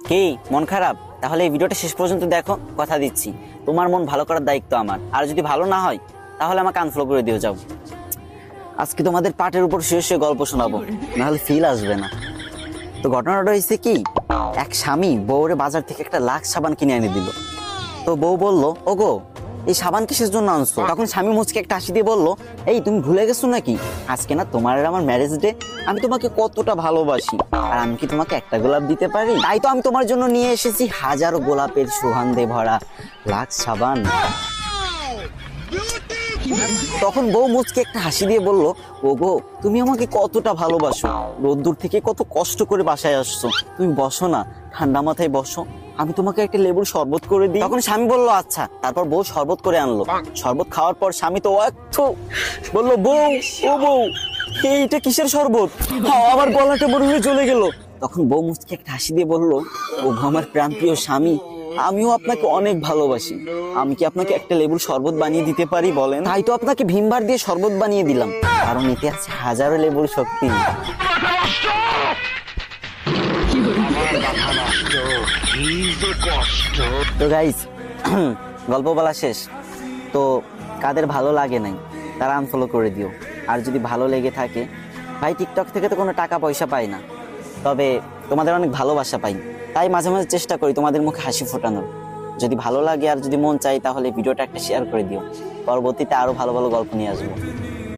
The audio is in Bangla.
কি মন খারাপ? তাহলে এই ভিডিওটা শেষ পর্যন্ত দেখো, কথা দিচ্ছি তোমার মন ভালো করার দায়িত্ব আমার। আর যদি ভালো না হয় তাহলে আমাকে আনফলো করে দিও। যাও, আজকে তোমাদের পাটের উপর শুয়ে গল্প শোনাবো, নাহলে ফিল আসবে না। তো ঘটনাটা হয়েছে কি, এক স্বামী বউরে বাজার থেকে একটা লাক্স সাবান কিনে এনে দিল। তো বউ বলল, ওগো এই সাবান কিসের জন্য আনছো? তখন স্বামী মুচকে একটা হাসি দিয়ে বলল, এই তুমি ভুলে গেছো নাকি আজকে না তোমার আর আমার ম্যারেজ ডে? আমি তোমাকে কতটা ভালোবাসি, আর আমি কি তোমাকে একটা গোলাপ দিতে পারি? তাই তো আমি তোমার জন্য নিয়ে এসেছি হাজারো গোলাপের সুগন্ধে ভরা লাক্স সাবান। তখন বউ মুচকে একটা হাসি দিয়ে বলল, ওগো তুমি আমাকে কতটা ভালোবাসো, রোদ্দুর থেকে কত কষ্ট করে বাসায় আসছো, তুমি বসো না, ঠান্ডা মাথায় বসো, আমি তোমাকে একটা লেবুর শরবত করে দিই। তখন স্বামী বলল আচ্ছা। তারপর বউ শরবত করে আনলো। শরবত খাওয়ার পর স্বামী তো বললো, বউ ও বউ এইটা কিসের শরবত? আমার গলাটা বড় হয়ে চলে গেল। তখন বউ মুচকে একটা হাসি দিয়ে বলল, ওগো আমার প্রাণপ্রিয় স্বামী, আমিও আপনাকে অনেক ভালোবাসি, আমি কি আপনাকে একটা লেবুর শরবত বানিয়ে দিতে পারি বলেন? তাই তো আপনাকে ভীমবার দিয়ে শরবত বানিয়ে দিলাম, কারণ এতে আছে হাজারো লেবুর শক্তি। তো গাইস, গল্প বলা শেষ। তো কাদের ভালো লাগে নাই তারা আনফলো করে দিও। আর যদি ভালো লেগে থাকে, ভাই টিকটক থেকে তো কোনো টাকা পয়সা পাই না, তবে তোমাদের অনেক ভালোবাসা পাই, তাই মাঝে মাঝে চেষ্টা করি তোমাদের মুখে হাসি ফোটানোর। যদি ভালো লাগে আর যদি মন চাই তাহলে ভিডিওটা একটা শেয়ার করে দিও, পরবর্তীতে আরো ভালো ভালো গল্প নিয়ে আসবো।